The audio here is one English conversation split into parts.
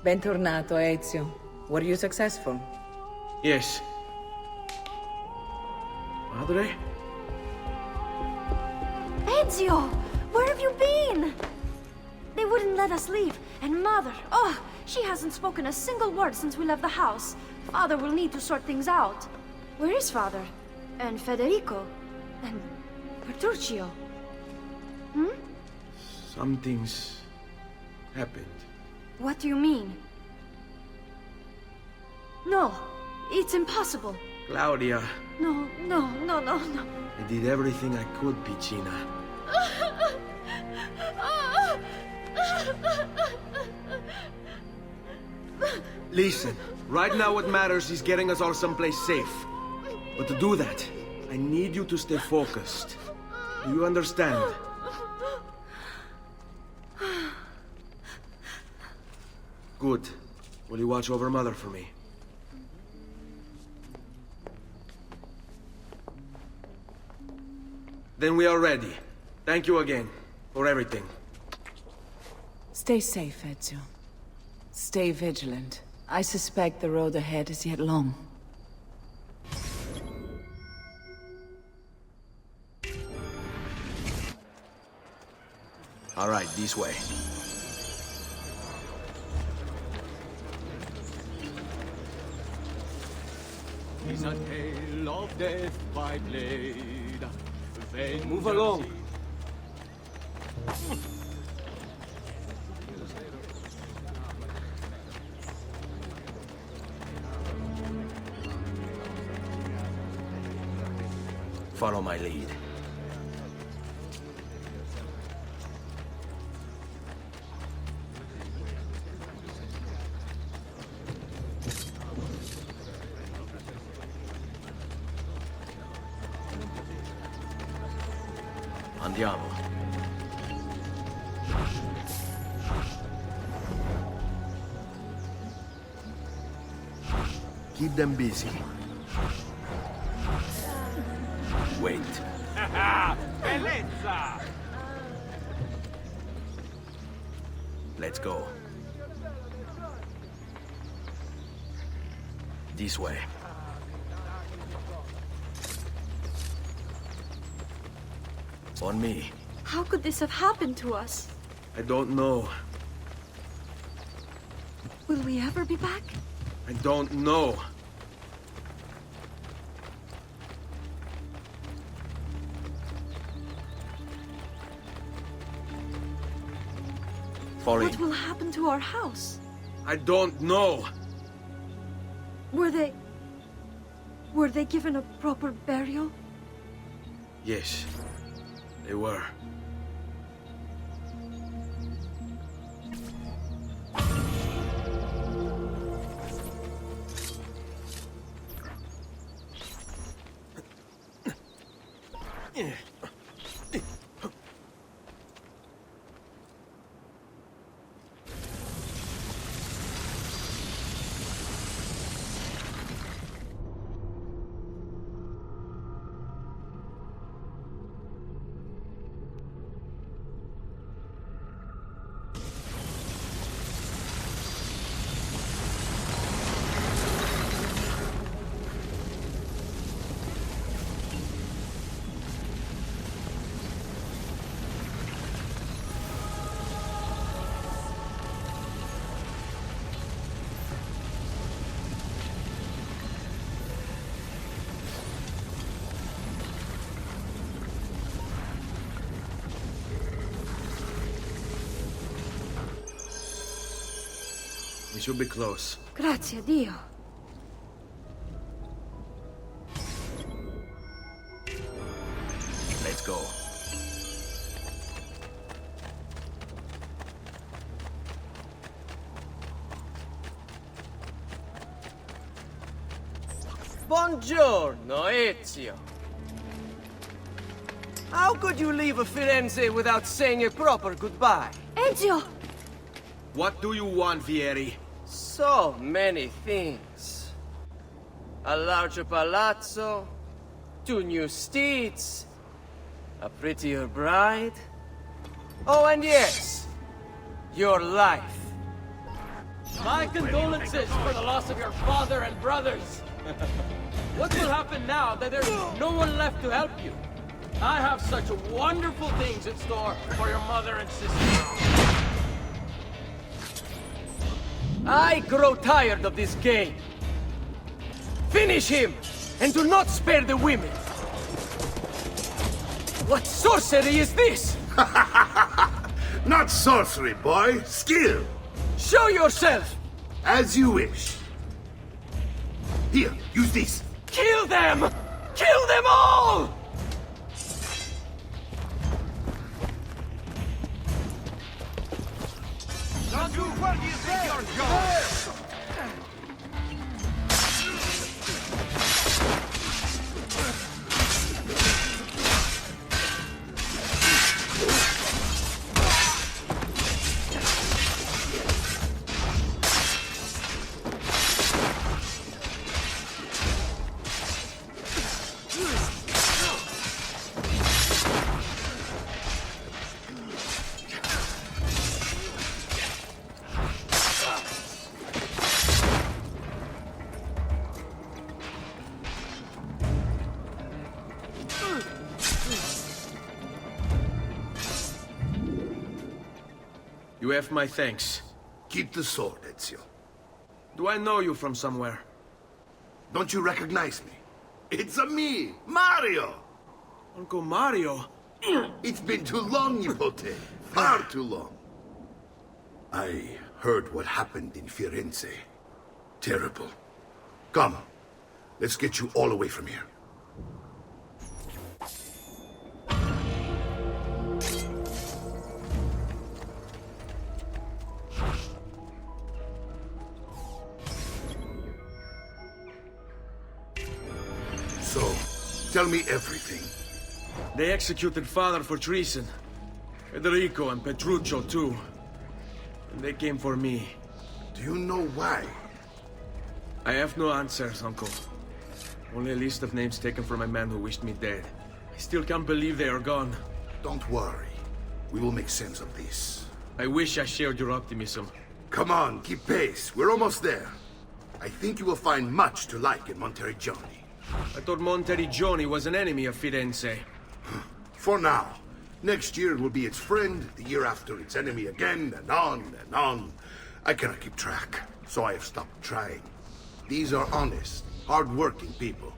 Bentornato, Ezio. Were you successful? Yes. Madre? Ezio! Where have you been? They wouldn't let us leave, and Mother, oh, she hasn't spoken a single word since we left the house. Father will need to sort things out. Where is Father? And Federico? And Petruccio? Hmm? Something's happened. What do you mean? No, it's impossible. Claudia, No. I did everything I could, Piccina. Listen, right now what matters is getting us all someplace safe. But to do that, I need you to stay focused. Do you understand? Good. Will you watch over Mother for me? Then we are ready. Thank you again for everything. Stay safe, Ezio. Stay vigilant. I suspect the road ahead is yet long. All right, this way. Is a tale of death by blade. Move along. Follow my lead. Andiamo. Keep them busy. Wait. Bellezza! Let's go. This way. On me. How could this have happened to us? I don't know. Will we ever be back? I don't know. Falling. What will happen to our house? I don't know. Were they given a proper burial? Yes, they were. We should be close. Grazie a Dio. Let's go. Buongiorno, Ezio. How could you leave Firenze without saying a proper goodbye? Ezio! What do you want, Vieri? So many things. a larger palazzo, 2 new steeds, a prettier bride. Oh, and yes, your life. My condolences for the loss of your father and brothers. What will happen now that there's no one left to help you? I have such wonderful things in store for your mother and sister. I grow tired of this game. Finish him, and do not spare the women. What sorcery is this? Not sorcery, boy. Skill. Show yourself! As you wish. Here, use this. Kill them! Kill them all! You have my thanks. Keep the sword, Ezio. Do I know you from somewhere? Don't you recognize me? It's a me, Mario! Uncle Mario? It's been too long, Nipote. Far too long. I heard what happened in Firenze. Terrible. Come, let's get you all away from here. So, tell me everything. They executed father for treason. Federico and Petruccio too. And they came for me. Do you know why? I have no answers, Uncle. Only a list of names taken from a man who wished me dead. I still can't believe they are gone. Don't worry. We will make sense of this. I wish I shared your optimism. Come on, keep pace. We're almost there. I think you will find much to like in Monteriggioni. I thought Monteriggioni was an enemy of Firenze. For now. Next year it will be its friend, the year after its enemy again, and on and on. I cannot keep track, so I have stopped trying. These are honest, hard-working people.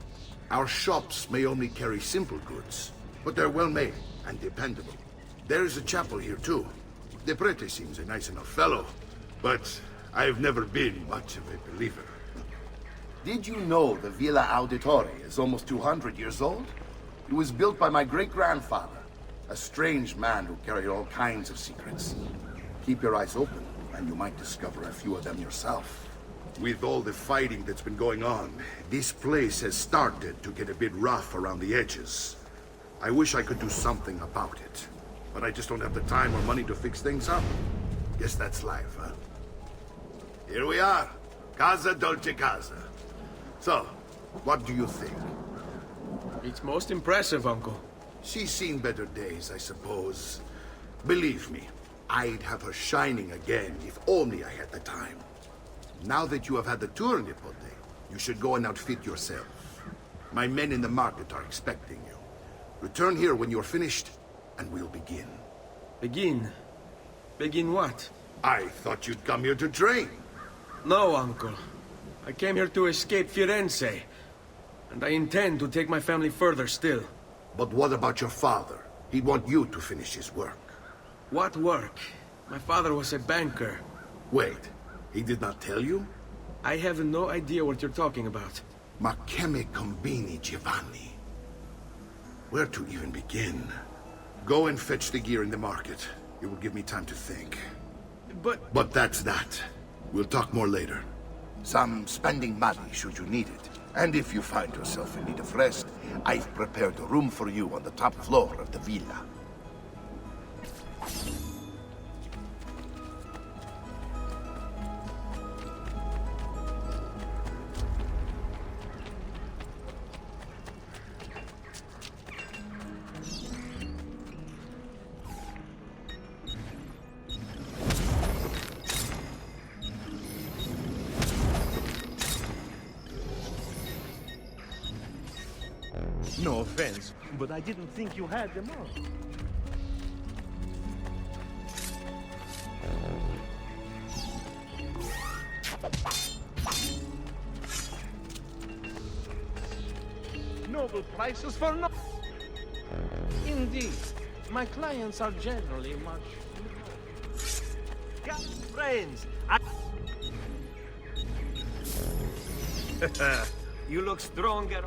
Our shops may only carry simple goods, but they're well-made and dependable. There is a chapel here, too. The prete seems a nice enough fellow, but I've never been much of a believer. Did you know the Villa Auditore is almost 200 years old? It was built by my great-grandfather, a strange man who carried all kinds of secrets. Keep your eyes open, and you might discover a few of them yourself. With all the fighting that's been going on, this place has started to get a bit rough around the edges. I wish I could do something about it, but I just don't have the time or money to fix things up. Guess that's life, huh? Here we are. Casa Dolce Casa. So, what do you think? It's most impressive, Uncle. She's seen better days, I suppose. Believe me, I'd have her shining again if only I had the time. Now that you have had the tour, Nipote, you should go and outfit yourself. My men in the market are expecting you. Return here when you're finished, and we'll begin. Begin? Begin what? I thought you'd come here to train. No, Uncle. I came here to escape Firenze. And I intend to take my family further still. But what about your father? He'd want you to finish his work. What work? My father was a banker. Wait, he did not tell you? I have no idea what you're talking about. Ma che me combini, Giovanni? Where to even begin? Go and fetch the gear in the market. It will give me time to think. But that's that. We'll talk more later. Some spending money should you need it. And if you find yourself in need of rest, I've prepared a room for you on the top floor of the villa. No offense, but I didn't think you had them all. Noble prices for no... Indeed. My clients are generally much... Got friends. You look stronger.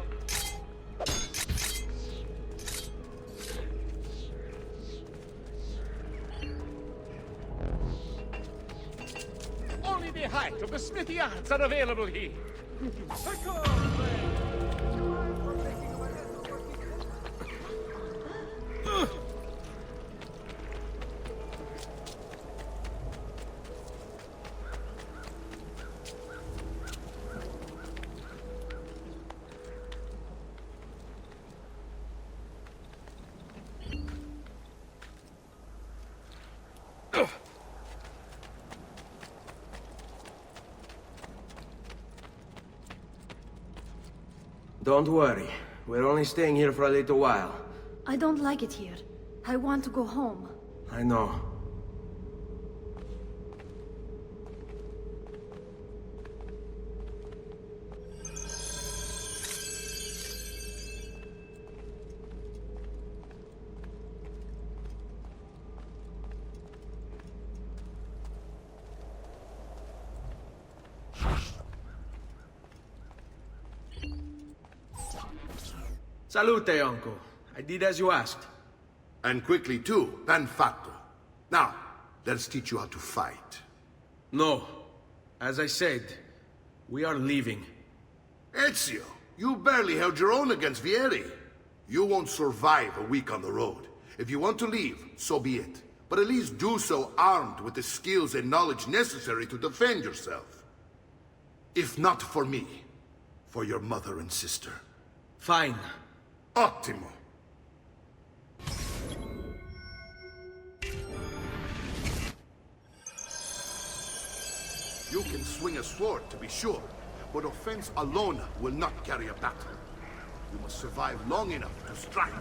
Only the height of the smithy arts are available here. Don't worry. We're only staying here for a little while. I don't like it here. I want to go home. I know. Salute, uncle. I did as you asked. And quickly too, ben fatto. Now, let's teach you how to fight. No. As I said, we are leaving. Ezio, you barely held your own against Vieri. You won't survive a week on the road. If you want to leave, so be it. But at least do so armed with the skills and knowledge necessary to defend yourself. If not for me, for your mother and sister. Fine. Ottimo. You can swing a sword, to be sure, but offense alone will not carry a battle. You must survive long enough to strike.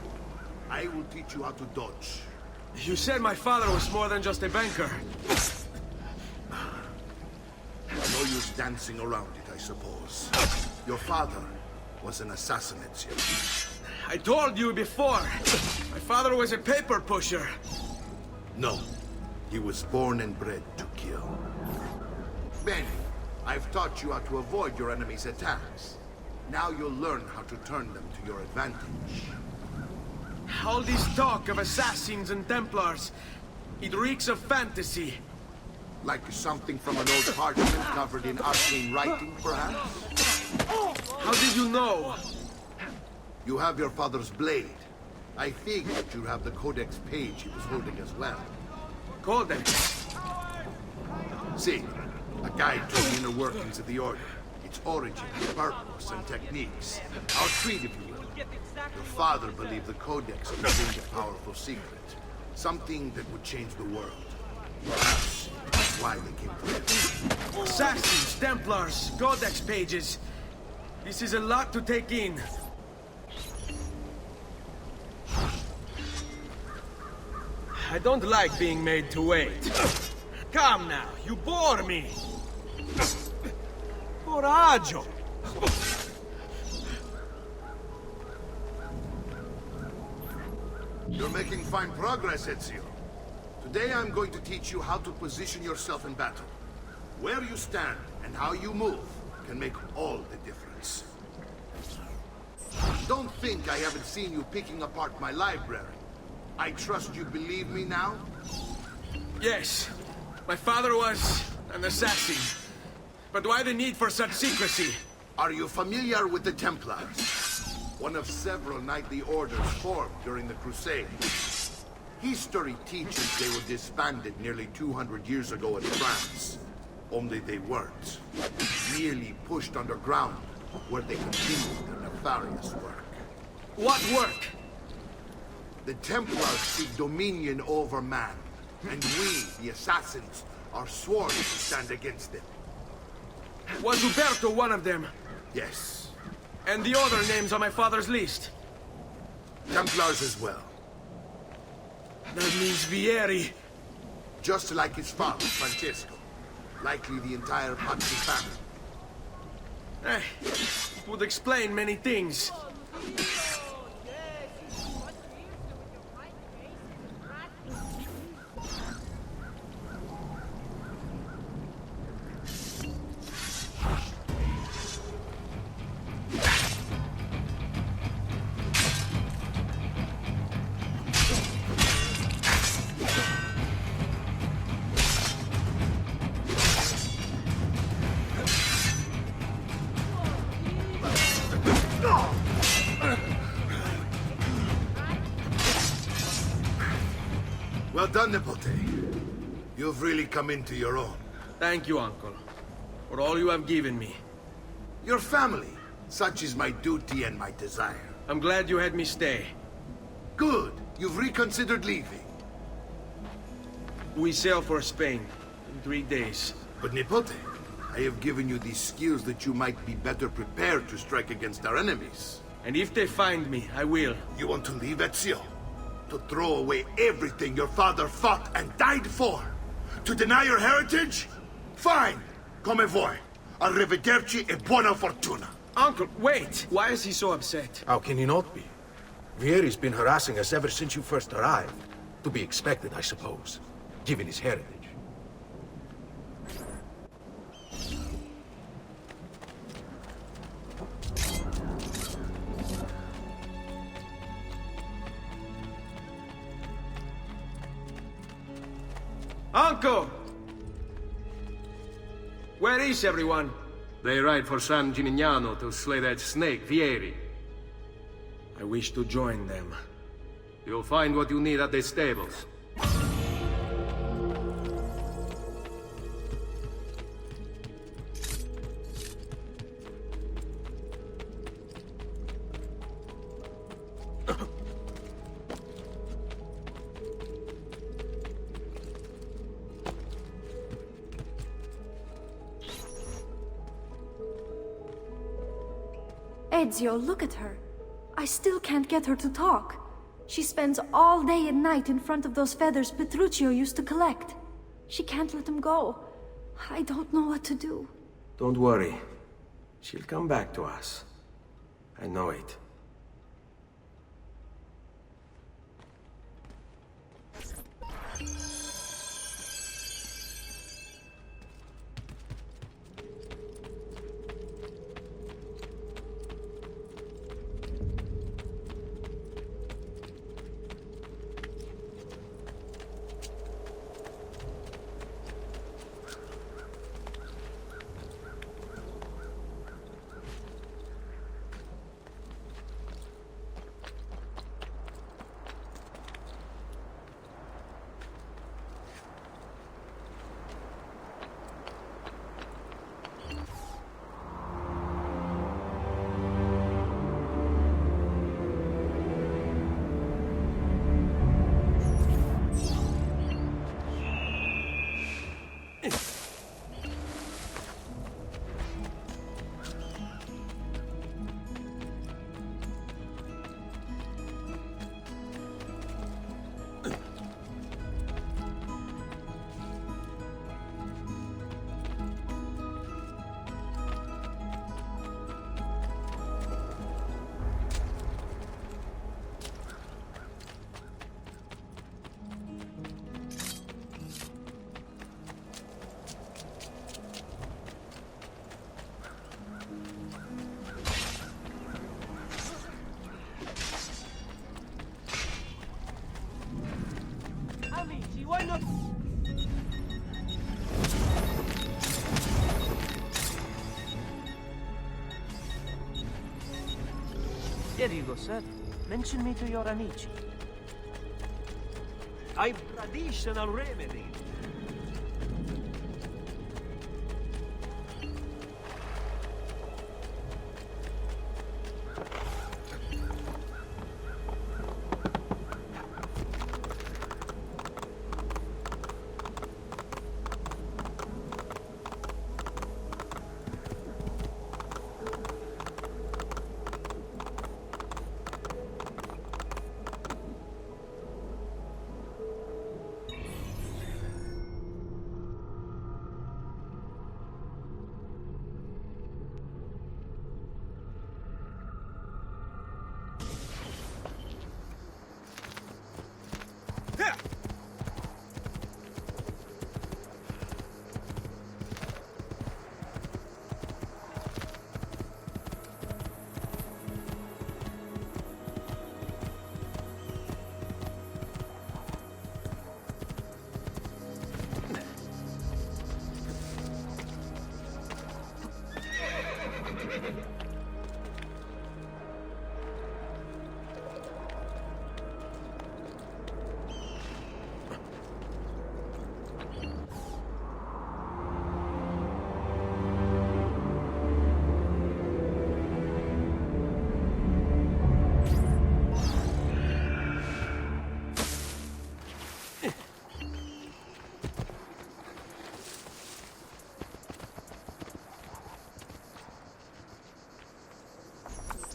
I will teach you how to dodge. You said my father was more than just a banker. No use dancing around it, I suppose. Your father was an assassin, Ezio. I told you before. My father was a paper pusher. No. He was born and bred to kill. Benny, I've taught you how to avoid your enemy's attacks. Now you'll learn how to turn them to your advantage. All this talk of assassins and Templars, it reeks of fantasy. Like something from an old parchment covered in arcane writing, perhaps? How did you know? You have your father's blade. I figured you'd have the codex page he was holding as well. Codex? See, a guide to the inner workings of the Order. Its origin, purpose, and techniques. Our creed, if you will. Your father believed the codex contained a powerful secret. Something that would change the world. Perhaps that's why they came together. Assassins, Templars, Codex pages. This is a lot to take in. I don't like being made to wait. Come now, you bore me. Coraggio. You're making fine progress, Ezio. Today I'm going to teach you how to position yourself in battle. Where you stand and how you move can make all the difference. Don't think I haven't seen you picking apart my library. I trust you believe me now? Yes. My father was an assassin. But why the need for such secrecy? Are you familiar with the Templars? One of several knightly orders formed during the Crusades. History teaches they were disbanded nearly 200 years ago in France. Only they weren't. Merely pushed underground, where they continued their nefarious work. What work? The Templars seek dominion over man, and we, the assassins, are sworn to stand against them. Was Uberto one of them? Yes. And the other names on my father's list? Templars as well. That means Vieri. Just like his father, Francesco. Likely the entire Pazzi family. It would explain many things. Well done, Nipote. You've really come into your own. Thank you, Uncle, for all you have given me. Your family. Such is my duty and my desire. I'm glad you had me stay. Good. You've reconsidered leaving. We sail for Spain in 3 days. But Nipote, I have given you these skills that you might be better prepared to strike against our enemies. And if they find me, I will. You want to leave, Ezio? To throw away everything your father fought and died for? To deny your heritage? Fine! Come vuoi. Arrivederci e buona fortuna. Uncle, wait! Why is he so upset? How can he not be? Vieri's been harassing us ever since you first arrived. To be expected, I suppose, given his heritage. Uncle! Where is everyone? They ride for San Gimignano to slay that snake, Vieri. I wish to join them. You'll find what you need at the stables. Ezio, look at her. I still can't get her to talk. She spends all day and night in front of those feathers Petruchio used to collect. She can't let them go. I don't know what to do. Don't worry. She'll come back to us. I know it. Here you go, sir. Mention me to your amici. A traditional remedy.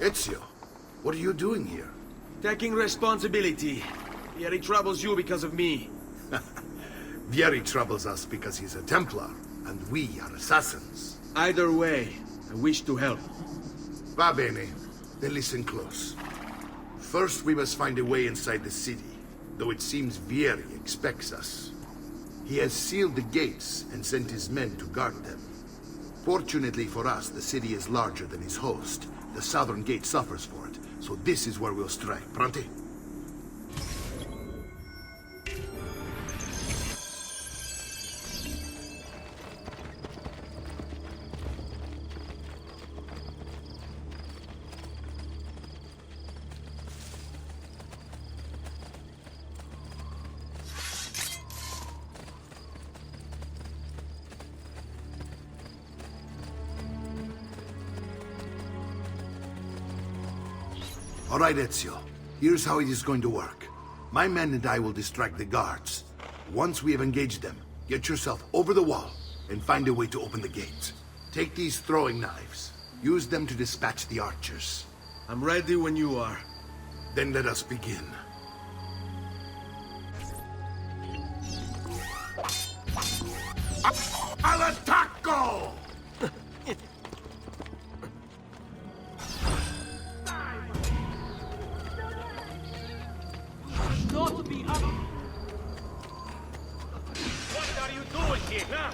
Ezio, what are you doing here? Taking responsibility. Yet he troubles you because of me. Vieri troubles us because he's a Templar, and we are assassins. Either way, I wish to help. Va bene. Then listen close. First, we must find a way inside the city, though it seems Vieri expects us. He has sealed the gates and sent his men to guard them. Fortunately for us, the city is larger than his host. The southern gate suffers for it, so this is where we'll strike. Pronti? All right, Ezio. Here's how it is going to work. My men and I will distract the guards. Once we have engaged them, get yourself over the wall and find a way to open the gate. Take these throwing knives. Use them to dispatch the archers. I'm ready when you are. Then let us begin. Al attacco! Not be up. What are you doing here, huh?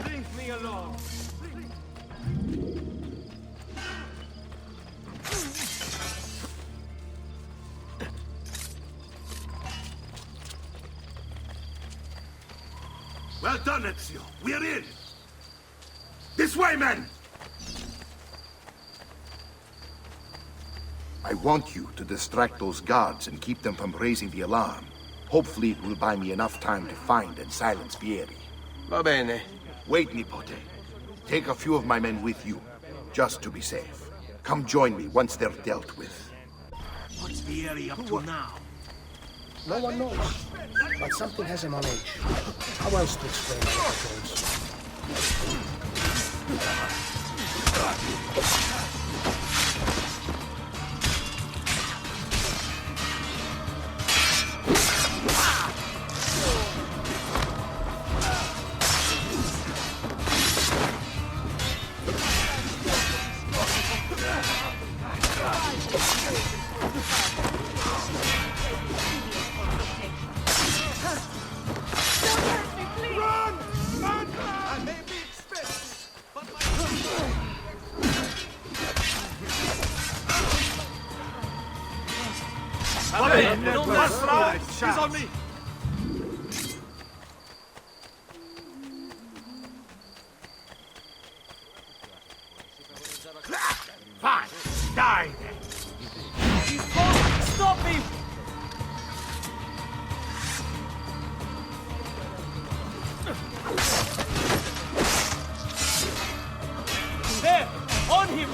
Leave me alone. Well done, Ezio. We are in! This way, men! I want you to distract those guards and keep them from raising the alarm. Hopefully it will buy me enough time to find and silence Vieri. Va bene. Wait, Nipote. Take a few of my men with you, just to be safe. Come join me once they're dealt with. What's Vieri up to now? No one knows, but something has him on edge. How else to explain what He's on me! Fine, die then. He's falling! Stop him! There! On him!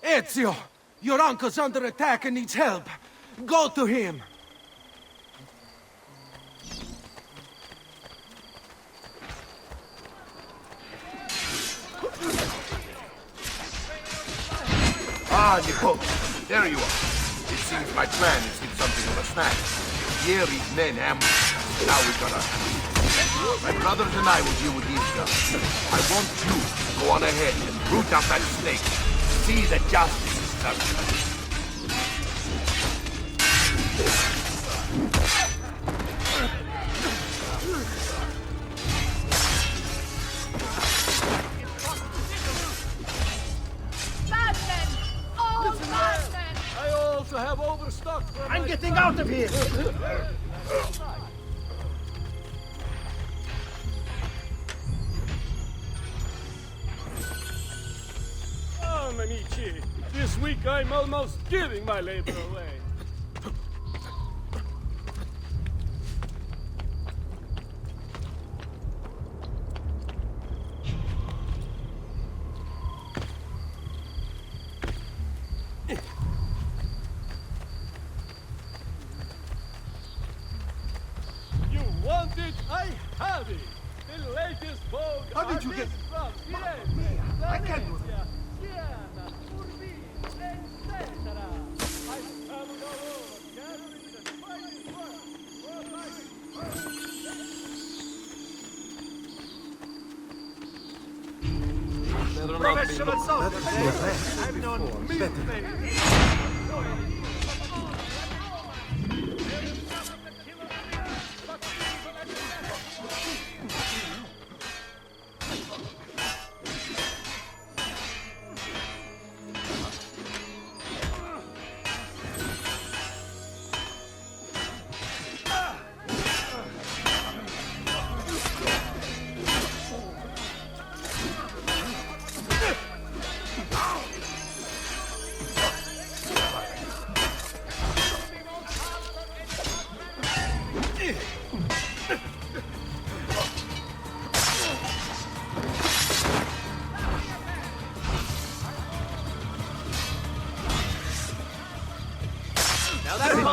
Ezio! Your uncle's under attack and needs help. Go to him! Ah, Nipote, there you are. It seems my plan is to get something of a snack. Vieri's men ambushed us. Now we gotta... My brothers and I will deal with these guys. I want you to go on ahead and root out that snake. See that justice is served. getting out of here! Come, amici. This week I'm almost giving my labor away. You want it? I have it. The latest vogue. How did you get... From Firenze, I can't do Venice, Siena, Urbino, etc. I traveled all over, gathering the finest work for my Professional soldier! I've known many.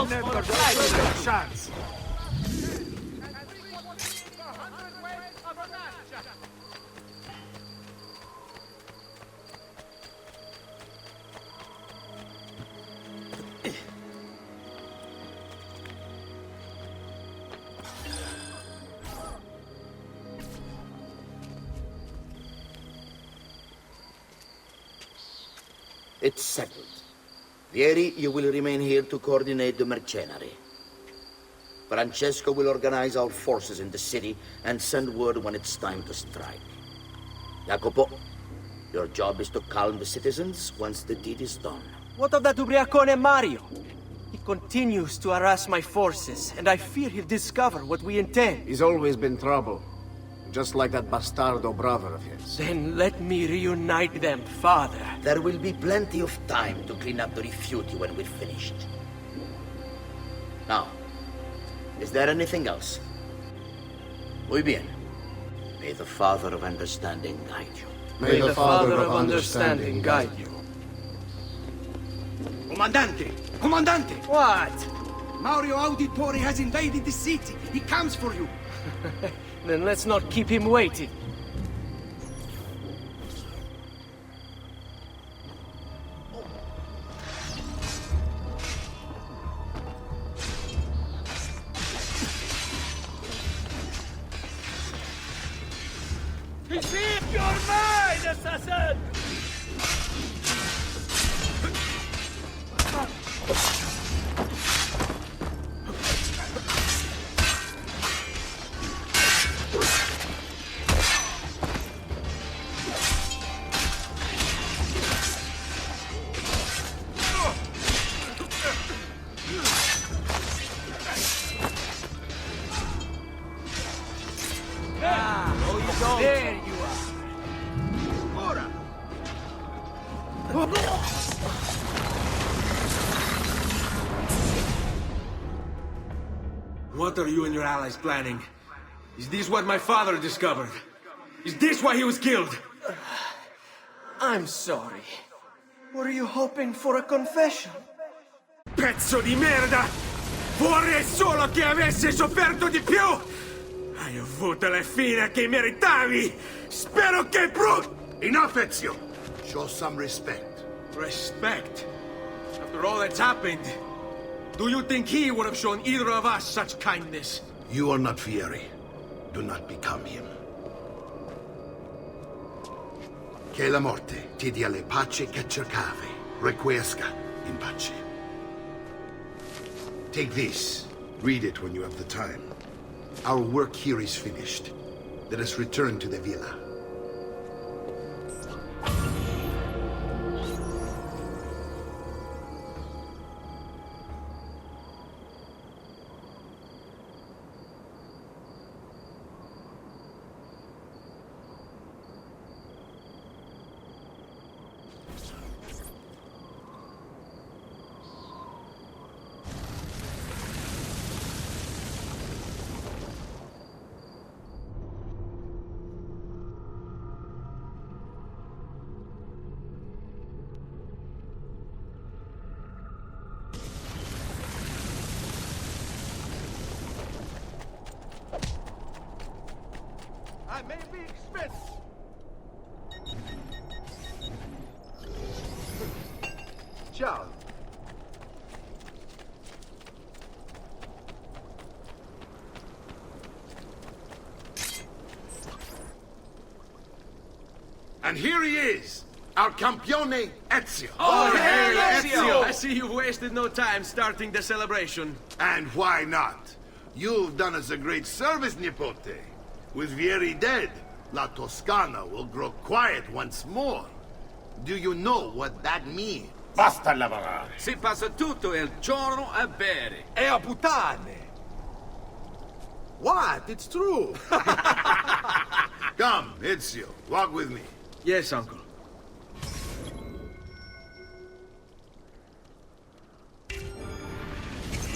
Never a chance. It's settled. Vieri, you will remain here to coordinate the mercenary. Francesco will organize our forces in the city and send word when it's time to strike. Jacopo, your job is to calm the citizens once the deed is done. What of that ubriacone Mario? He continues to harass my forces, and I fear he'll discover what we intend. He's always been trouble. Just like that bastardo brother of his. Then let me reunite them, father. There will be plenty of time to clean up the rifiuti when we're finished. Now, is there anything else? Muy bien. May the Father of Understanding guide you. May the Father of Understanding guide you. Comandante! Comandante! What? Mario Auditore has invaded the city. He comes for you. Then let's not keep him waiting. He's here! You're mine, assassin! There you are. Ora! What are you and your allies planning? Is this what my father discovered? Is this why he was killed? I'm sorry. Were you hoping for a confession? Pezzo di merda! Vorrei solo che avessi sofferto di più! Hai avuto la fine che meritavi! Spero che Enough, Ezio! Show some respect. Respect? After all that's happened, do you think he would have shown either of us such kindness? You are not Fieri. Do not become him. Che la morte ti dia le pace che cercavi. Requiesca in pace. Take this. Read it when you have the time. Our work here is finished. Let us return to the villa. I may be expensive. Ciao. And here he is, our campione Ezio. Oh, hey, Ezio! I see you've wasted no time starting the celebration. And why not? You've done us a great service, Nipote. With Vieri dead, La Toscana will grow quiet once more. Do you know what that means? Basta lavorare. Si passa tutto il giorno a bere. E a puttane. What? It's true. Come, Ezio, walk with me. Yes, uncle.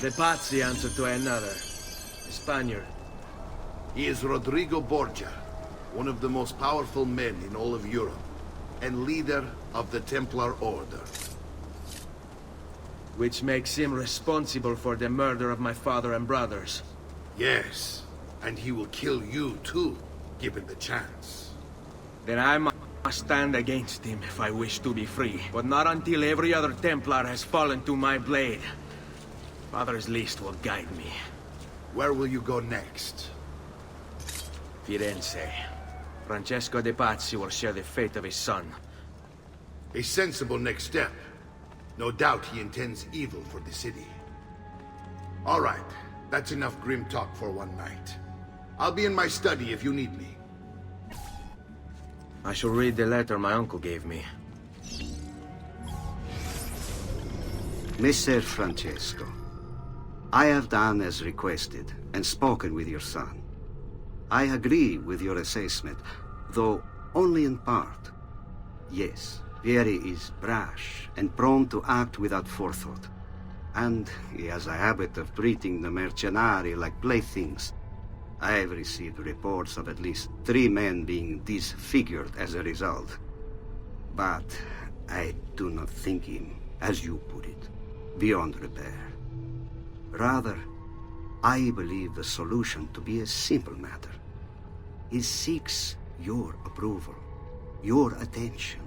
The Pazzi answer to another. A Spaniard. He is Rodrigo Borgia, one of the most powerful men in all of Europe, and leader of the Templar Order. Which makes him responsible for the murder of my father and brothers. Yes, and he will kill you too, given the chance. Then I must stand against him if I wish to be free. But not until every other Templar has fallen to my blade. Father's list will guide me. Where will you go next? Firenze. Francesco de Pazzi will share the fate of his son. A sensible next step. No doubt he intends evil for the city. All right, that's enough grim talk for one night. I'll be in my study if you need me. I shall read the letter my uncle gave me. Messer Francesco, I have done as requested and spoken with your son. I agree with your assessment, though only in part. Yes, Vieri is brash and prone to act without forethought. And he has a habit of treating the mercenari like playthings. I have received reports of at least 3 men being disfigured as a result. But I do not think him, as you put it, beyond repair. Rather, I believe the solution to be a simple matter. He seeks your approval, your attention.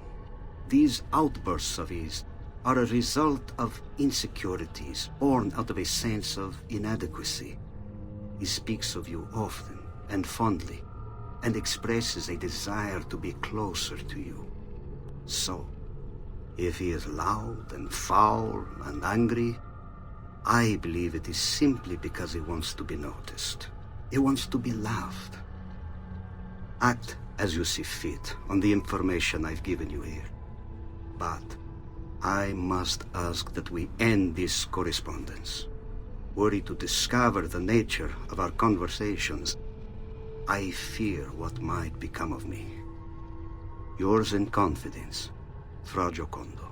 These outbursts of his are a result of insecurities born out of a sense of inadequacy. He speaks of you often and fondly, and expresses a desire to be closer to you. So, if he is loud and foul and angry, I believe it is simply because he wants to be noticed. He wants to be loved. Act as you see fit on the information I've given you here. But I must ask that we end this correspondence. Were he to discover the nature of our conversations, I fear what might become of me. Yours in confidence, Fra Giocondo.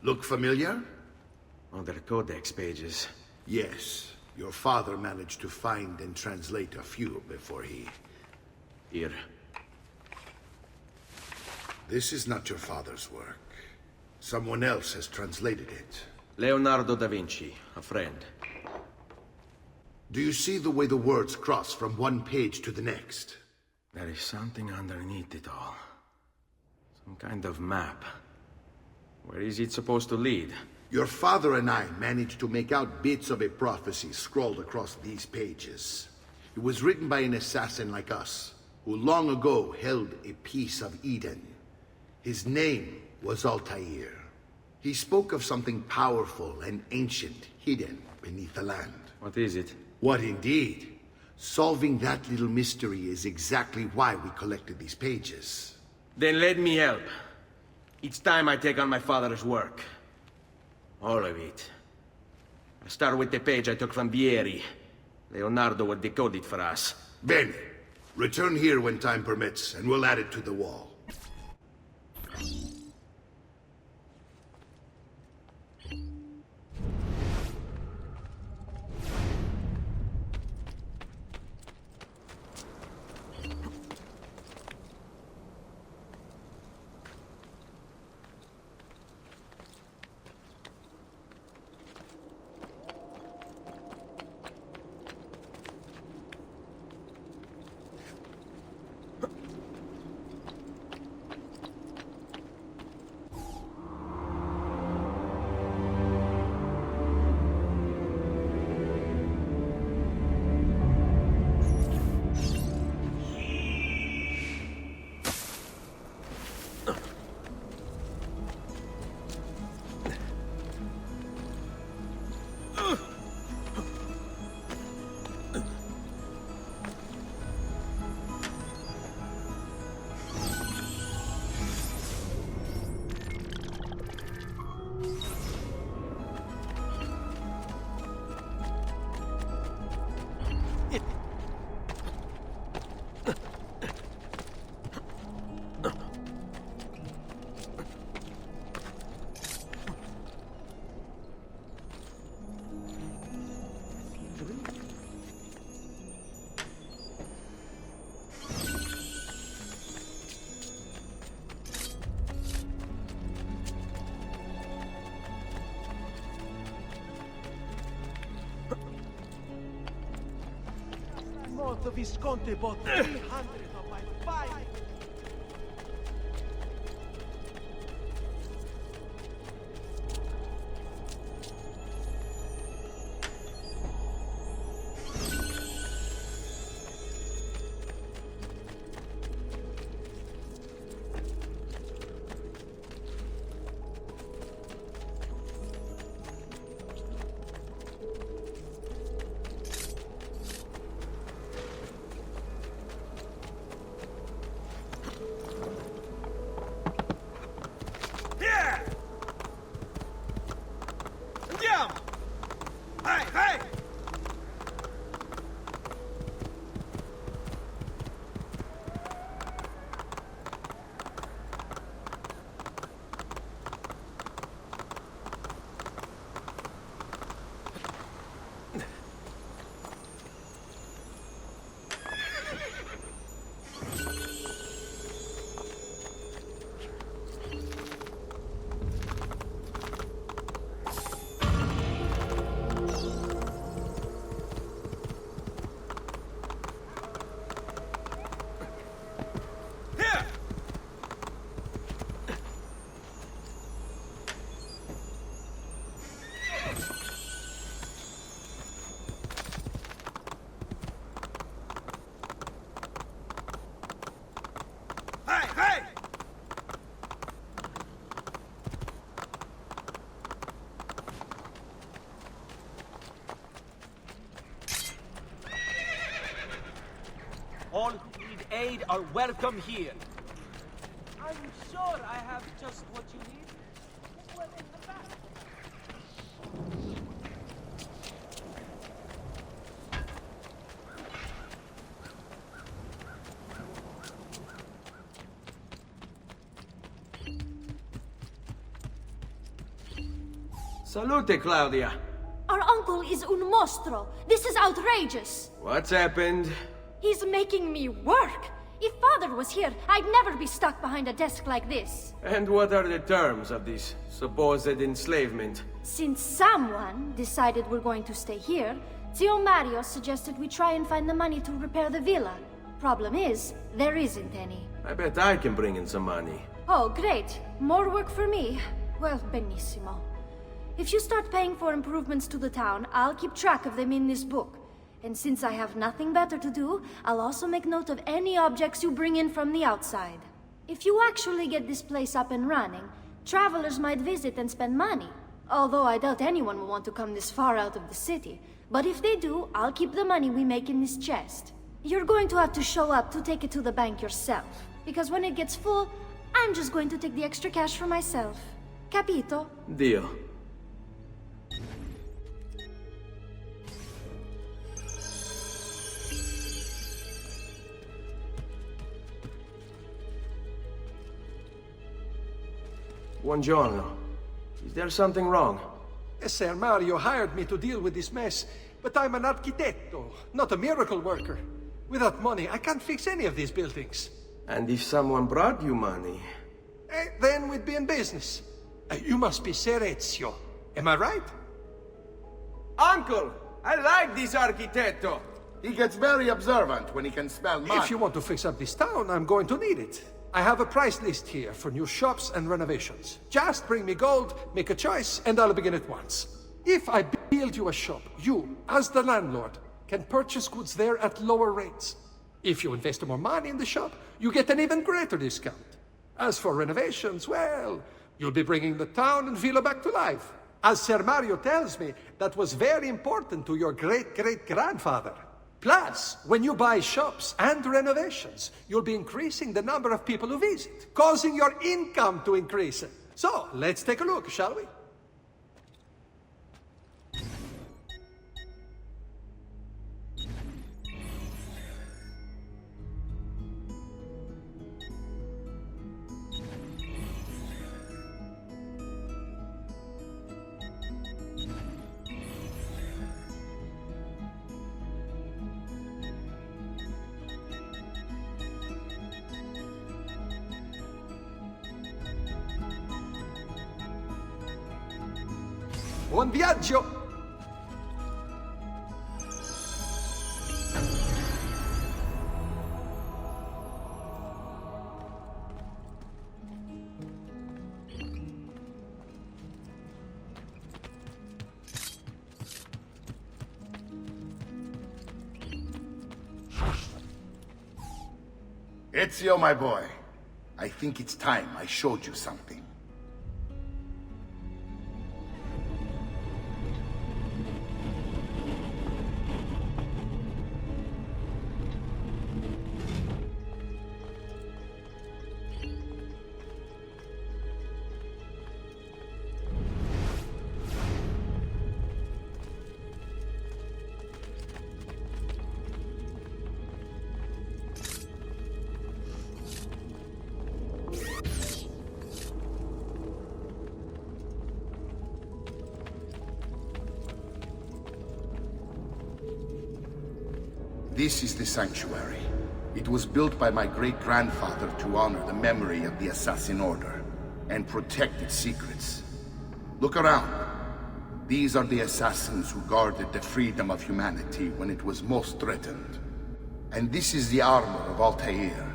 Look familiar? Other codex pages. Yes. Your father managed to find and translate a few before he... Here. This is not your father's work. Someone else has translated it. Leonardo da Vinci, a friend. Do you see the way the words cross from one page to the next? There is something underneath it all. Some kind of map. Where is it supposed to lead? Your father and I managed to make out bits of a prophecy scrawled across these pages. It was written by an assassin like us, who long ago held a piece of Eden. His name was Altair. He spoke of something powerful and ancient hidden beneath the land. What is it? What indeed? Solving that little mystery is exactly why we collected these pages. Then let me help. Each time I take on my father's work. All of it. I start with the page I took from Vieri. Leonardo will decode it for us. Bene. Return here when time permits, and we'll add it to the wall. the Visconti bought 300 of my fine... All who need aid are welcome here. I'm sure I have just what you need. Well, in the back. Salute, Claudia. Our uncle is un mostro. This is outrageous. What's happened? He's making me work. If Father was here, I'd never be stuck behind a desk like this. And what are the terms of this supposed enslavement? Since someone decided we're going to stay here, Zio Mario suggested we try and find the money to repair the villa. Problem is, there isn't any. I bet I can bring in some money. Oh, great. More work for me. Well, benissimo. If you start paying for improvements to the town, I'll keep track of them in this book. And since I have nothing better to do, I'll also make note of any objects you bring in from the outside. If you actually get this place up and running, travelers might visit and spend money. Although I doubt anyone will want to come this far out of the city. But if they do, I'll keep the money we make in this chest. You're going to have to show up to take it to the bank yourself. Because when it gets full, I'm just going to take the extra cash for myself. Capito? Deal. Buongiorno. Is there something wrong? Ser Mario hired me to deal with this mess, but I'm an architetto, not a miracle worker. Without money, I can't fix any of these buildings. And if someone brought you money? Then we'd be in business. You must be Ser Ezio. Am I right? Uncle! I like this architetto! He gets very observant when he can smell mud. If you want to fix up this town, I'm going to need it. I have a price list here for new shops and renovations. Just bring me gold, make a choice, and I'll begin at once. If I build you a shop, you, as the landlord, can purchase goods there at lower rates. If you invest more money in the shop, you get an even greater discount. As for renovations, well, you'll be bringing the town and villa back to life. As Ser Mario tells me, that was very important to your great-great-grandfather. Plus, when you buy shops and renovations, you'll be increasing the number of people who visit, causing your income to increase. So, let's take a look, shall we? Buon viaggio! Ezio, my boy. I think it's time I showed you something. This is the sanctuary. It was built by my great-grandfather to honor the memory of the Assassin Order and protect its secrets. Look around. These are the assassins who guarded the freedom of humanity when it was most threatened. And this is the armor of Altair.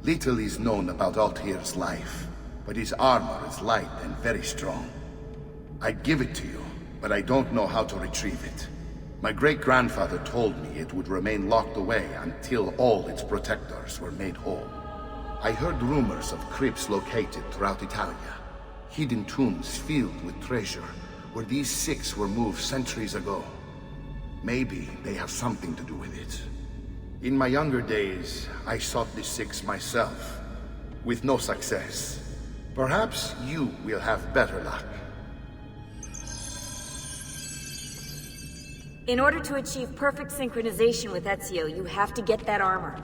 Little is known about Altair's life, but his armor is light and very strong. I'd give it to you, but I don't know how to retrieve it. My great-grandfather told me it would remain locked away until all its protectors were made whole. I heard rumors of crypts located throughout Italia, hidden tombs filled with treasure, where these six were moved centuries ago. Maybe they have something to do with it. In my younger days, I sought the six myself, with no success. Perhaps you will have better luck. In order to achieve perfect synchronization with Ezio, you have to get that armor.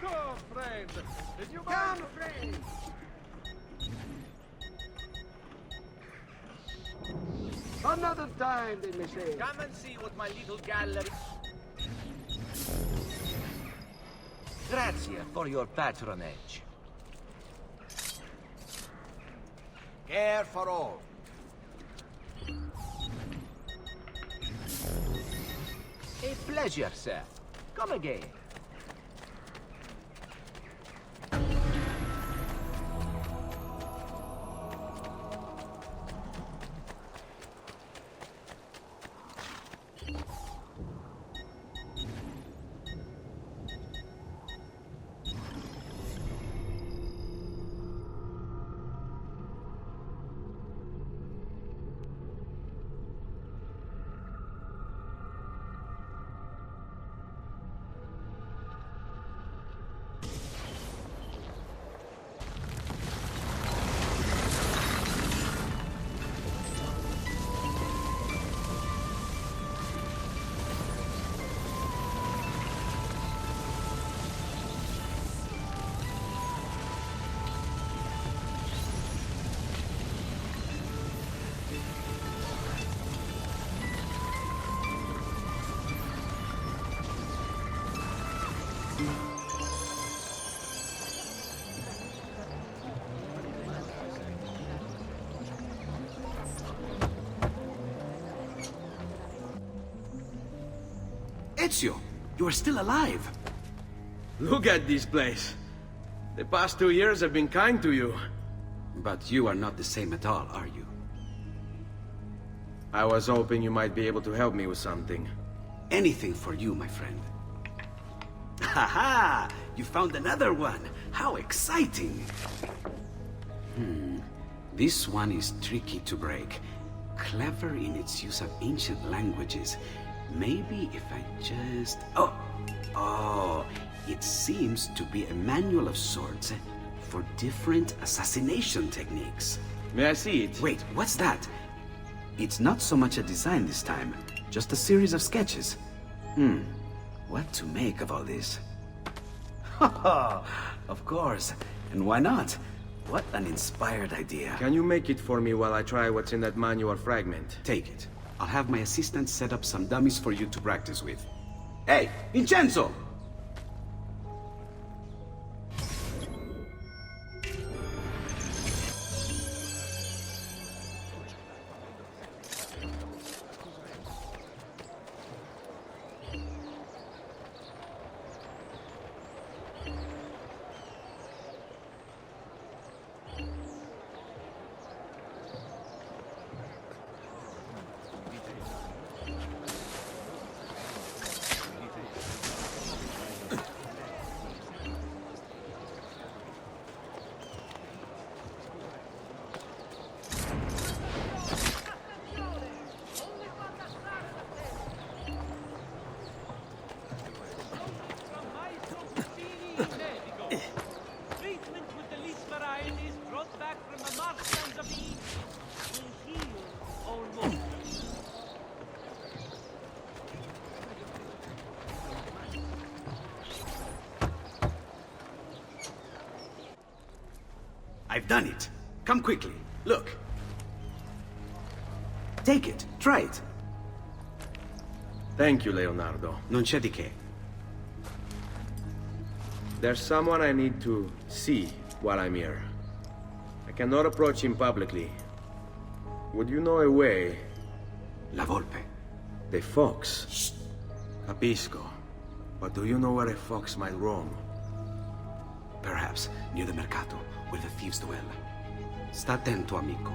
Come, friend! Did you come, friend? Another time, they may say. Come and see what my little gallery... Grazie for your patronage. Care for all. A pleasure, sir. Come again. Ezio, you are still alive. Look at this place. The past 2 years have been kind to you. But you are not the same at all, are you? I was hoping you might be able to help me with something. Anything for you, my friend. Ha-ha! You found another one! How exciting! This one is tricky to break. Clever in its use of ancient languages. Maybe if I just... Oh, it seems to be a manual of sorts for different assassination techniques. May I see it? Wait, what's that? It's not so much a design this time, just a series of sketches. What to make of all this? Of course, and why not? What an inspired idea. Can you make it for me while I try what's in that manual fragment? Take it. I'll have my assistant set up some dummies for you to practice with. Hey, Vincenzo! Treatment with the least variety is brought back from the marshlands of the east. Will heal all wounds. I've done it. Come quickly. Look. Take it. Try it. Thank you, Leonardo. Non c'è di che. There's someone I need to see while I'm here. I cannot approach him publicly. Would you know a way? La Volpe. The fox. Shh. Capisco. But do you know where a fox might roam? Perhaps near the mercato, where the thieves dwell. Sta attento, amico.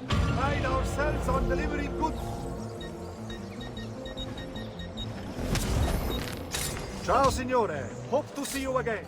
Pride ourselves on delivering goods. Ciao, signore. Hope to see you again.